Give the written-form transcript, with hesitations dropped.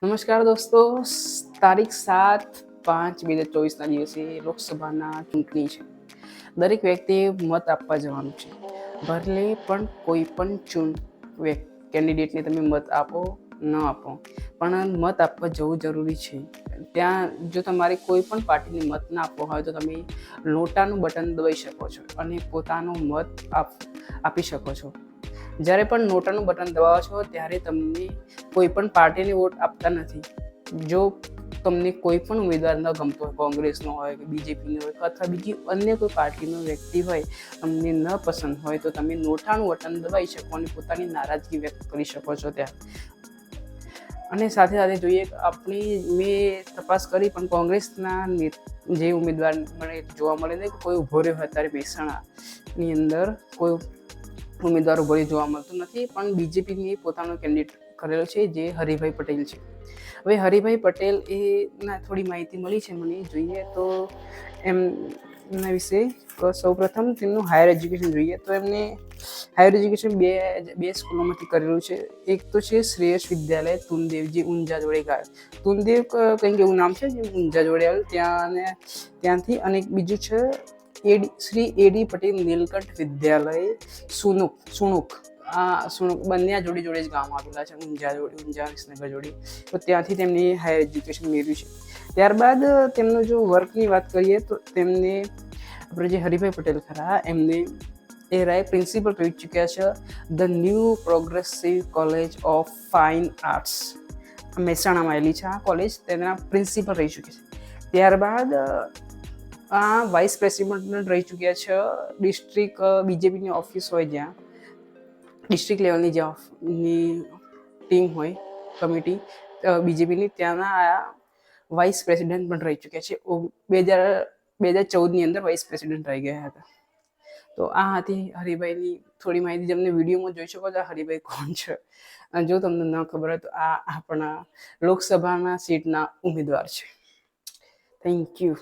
નમસ્કાર દોસ્તો, તારીખ 7/5/2024ના દિવસે લોકસભાના ચૂંટણી છે. દરેક વ્યક્તિએ મત આપવા જવાનું છે. ભલે પણ કોઈ પણ કેન્ડિડેટને તમે મત આપો ન આપો, પણ મત આપવા જવું જરૂરી છે. ત્યાં જો તમારે કોઈ પણ પાર્ટીને મત ના આપવો હોય તો તમે નોટાનું બટન દબાવી શકો છો અને પોતાનો મત આપી શકો છો. જ્યારે પણ નોટાનું બટન દબાવો છો ત્યારે તમને કોઈ પણ પાર્ટીને વોટ આપતા નથી. જો તમને કોઈ પણ ઉમેદવાર ન ગમતો હોય, કોંગ્રેસનો હોય કે બીજેપીનો હોય અથવા બીજી અન્ય કોઈ પાર્ટીનો વ્યક્તિ હોય, તમને ન પસંદ હોય તો તમે નોટાનું બટન દબાવી શકો અને પોતાની નારાજગી વ્યક્ત કરી શકો છો ત્યાં. અને સાથે સાથે જોઈએ મેં તપાસ કરી પણ કોંગ્રેસના જે ઉમેદવાર મને જોવા મળે ને કોઈ ઉભો રહ્યો હોય અત્યારે મહેસાણાની અંદર કોઈ ઉમેદવાર ઉભો જોવા મળતું નથી, પણ બીજેપીની પોતાનો કેન્ડિડેટ કરેલો છે જે હરિભાઈ પટેલ છે. હવે હરિભાઈ પટેલ એના થોડી માહિતી મળી છે મને. જોઈએ તો એમના વિશે સૌપ્રથમ તેમનું હાયર એજ્યુકેશન જોઈએ તો એમને હાયર એજ્યુકેશન બે સ્કૂલોમાંથી કરેલું છે. એક તો છે શ્રેયસ વિદ્યાલય તુનદેવ, જે ઊંઝા જોડે ગાય તુનદેવ કંઈક એવું નામ છે, જે ઊંઝા જોડે આવ્યું ત્યાંથી. અને બીજું છે શ્રી એડી પટેલ નીલકંઠ વિદ્યાલય સુણુક. સુણુક બંને જોડે જ ગામ આવેલા છે, ઊંઝા વિસનગર જોડે. તો ત્યાંથી તેમની હાયર એજ્યુકેશન મેળવ્યું છે. ત્યારબાદ તેમનું જો વર્કની વાત કરીએ તો તેમને આપણે જે હરિભાઈ પટેલ ખરા એમને પ્રિન્સિપલ રહી ચૂક્યા છે the new progressive college of fine arts, મહેસાણામાં આવેલી છે આ કોલેજ. તેના પ્રિન્સિપલ રહી ચૂક્યા છે. ત્યારબાદ વાઇસ પ્રેસિડેન્ટ રહી ચૂક્યા છે ડિસ્ટ્રિક્ટ બીજેપીની ઓફિસ હોય, જ્યાં ડિસ્ટ્રિક્ટ લેવલની જે ટીમ હોય, કમિટી બીજેપીની, ત્યાંના વાઇસ પ્રેસિડેન્ટ પણ રહી ચૂક્યા છે. 2014ની અંદર વાઇસ પ્રેસિડેન્ટ રહી ગયા હતા. તો આ હતી હરિભાઈની થોડી માહિતી, જેમને વિડીયોમાં જોઈ શકો છો હરિભાઈ કોણ છે. જો તમને ન ખબર હોય તો આ આપણા લોકસભાના સીટના ઉમેદવાર છે. Thank you.